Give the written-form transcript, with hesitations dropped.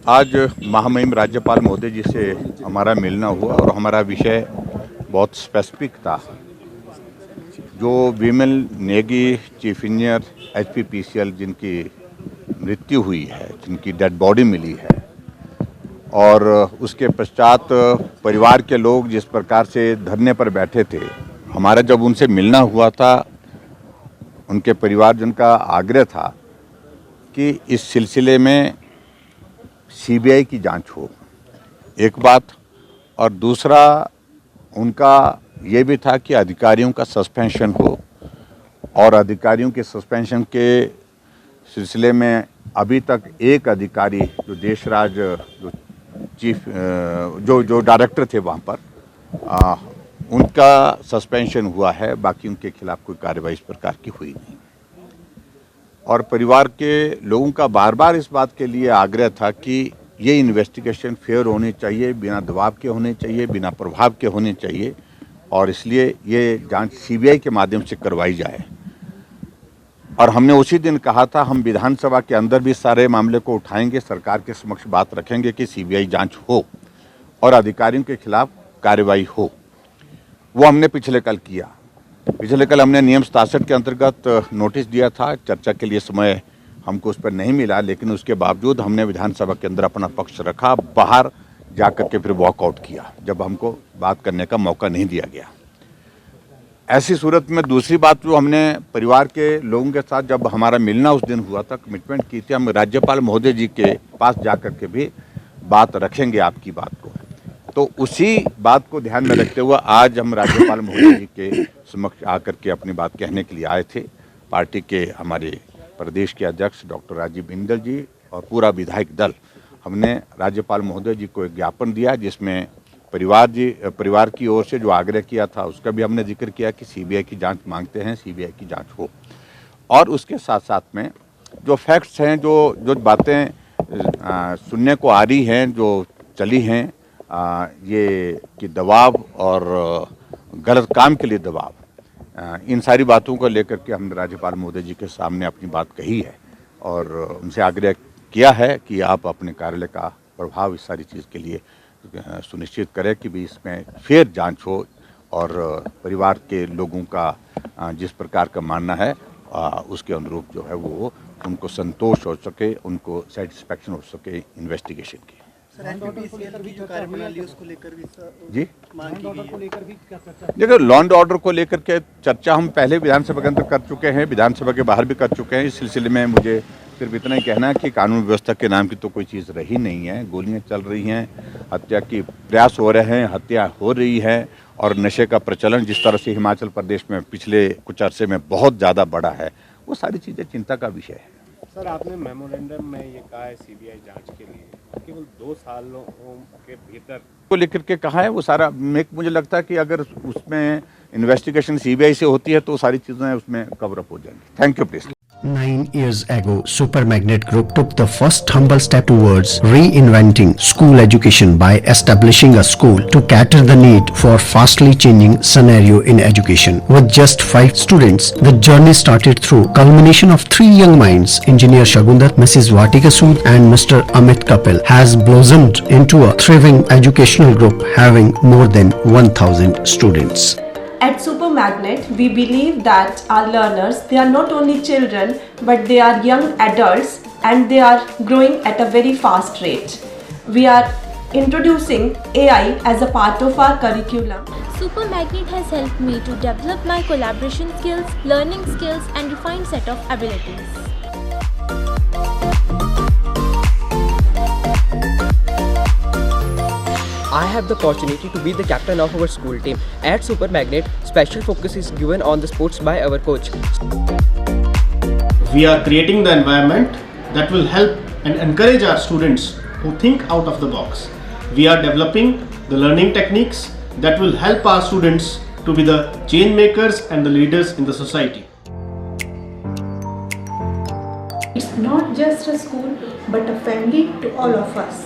आज महामहिम राज्यपाल महोदय जी से हमारा मिलना हुआ और हमारा विषय बहुत स्पेसिफिक था। जो विमल नेगी चीफ इंजीनियर HPPCL जिनकी मृत्यु हुई है, जिनकी डेड बॉडी मिली है, और उसके पश्चात परिवार के लोग जिस प्रकार से धरने पर बैठे थे, हमारा जब उनसे मिलना हुआ था, उनके परिवारजन का आग्रह था कि इस सिलसिले में CBI की जांच हो, एक बात, और दूसरा उनका ये भी था कि अधिकारियों का सस्पेंशन हो, और अधिकारियों के सस्पेंशन के सिलसिले में अभी तक एक अधिकारी जो देशराज जो चीफ जो डायरेक्टर थे वहाँ पर, उनका सस्पेंशन हुआ है, बाकी उनके खिलाफ कोई कार्रवाई इस प्रकार की हुई नहीं। और परिवार के लोगों का बार बार इस बात के लिए आग्रह था कि ये इन्वेस्टिगेशन फेयर होनी चाहिए, बिना दबाव के होने चाहिए, बिना प्रभाव के होने चाहिए, और इसलिए ये जांच CBI के माध्यम से करवाई जाए। और हमने उसी दिन कहा था, हम विधानसभा के अंदर भी सारे मामले को उठाएंगे, सरकार के समक्ष बात रखेंगे कि CBI जांच हो और अधिकारियों के खिलाफ कार्रवाई हो। वो हमने पिछले कल किया। पिछले कल हमने नियम 67 के अंतर्गत नोटिस दिया था, चर्चा के लिए समय हमको उस पर नहीं मिला, लेकिन उसके बावजूद हमने विधानसभा के अंदर अपना पक्ष रखा, बाहर जाकर के फिर वॉकआउट किया जब हमको बात करने का मौका नहीं दिया गया। ऐसी सूरत में दूसरी बात जो हमने परिवार के लोगों के साथ जब हमारा मिलना उस दिन हुआ था, कमिटमेंट की थी, हम राज्यपाल महोदय जी के पास जाकर के भी बात रखेंगे आपकी बात को। तो उसी बात को ध्यान में रखते हुए आज हम राज्यपाल महोदय जी के समक्ष आकर के अपनी बात कहने के लिए आए थे। पार्टी के हमारे प्रदेश के अध्यक्ष डॉक्टर राजीव बिंदल जी और पूरा विधायक दल, हमने राज्यपाल महोदय जी को एक ज्ञापन दिया, जिसमें परिवार की ओर से जो आग्रह किया था उसका भी हमने जिक्र किया कि CBI की जांच मांगते हैं, CBI की जांच हो। और उसके साथ साथ में जो फैक्ट्स हैं, जो बातें सुनने को आ रही हैं, जो चली हैं, ये कि दबाव और गलत काम के लिए दबाव, इन सारी बातों को लेकर के हमने राज्यपाल महोदय जी के सामने अपनी बात कही है और उनसे आग्रह किया है कि आप अपने कार्यालय का प्रभाव इस सारी चीज़ के लिए सुनिश्चित करें कि भी इसमें फेयर जांच हो और परिवार के लोगों का जिस प्रकार का मानना है उसके अनुरूप जो है वो उनको संतोष हो सके, उनको सेटिस्फैक्शन हो सके इन्वेस्टिगेशन की। जी, देखो, लॉ एंड ऑर्डर को लेकर के चर्चा हम पहले विधानसभा के अंदर कर चुके हैं, विधानसभा के बाहर भी कर चुके हैं। इस सिलसिले में मुझे सिर्फ इतना ही कहना है कि कानून व्यवस्था के नाम की तो कोई चीज़ रही नहीं है। गोलियां चल रही हैं, हत्या की प्रयास हो रहे हैं, हत्या हो रही है, और नशे का प्रचलन जिस तरह से हिमाचल प्रदेश में पिछले कुछ अरसे में बहुत ज़्यादा बढ़ा है, वो सारी चीज़ें चिंता का विषय है। सर, आपने मेमोरेंडम में ये कहा है CBI जांच के लिए केवल 2 सालों के भीतर को लेकर के कहा है, वो सारा मुझे लगता है कि अगर उसमें इन्वेस्टिगेशन CBI से होती है तो सारी चीज़ें उसमें कवर अप हो जाएंगी। Thank you please. 9 years ago, Super Magnet Group took the first humble step towards reinventing school education by establishing a school to cater the need for fastly changing scenario in education. With just 5 students, the journey started through culmination of 3 young minds, Engineer Shagundat, Mrs. Vatika Sood and Mr. Amit Kapil, has blossomed into a thriving educational group having more than 1000 students. At Super Magnet, we believe that our learners, they are not only children, but they are young adults and they are growing at a very fast rate. We are introducing AI as a part of our curriculum. Super Magnet has helped me to develop my collaboration skills, learning skills and refined set of abilities. I have the opportunity to be the captain of our school team. At Super Magnet, special focus is given on the sports by our coach. We are creating the environment that will help and encourage our students who think out of the box. We are developing the learning techniques that will help our students to be the change makers and the leaders in the society. It's not just a school, but a family to all of us.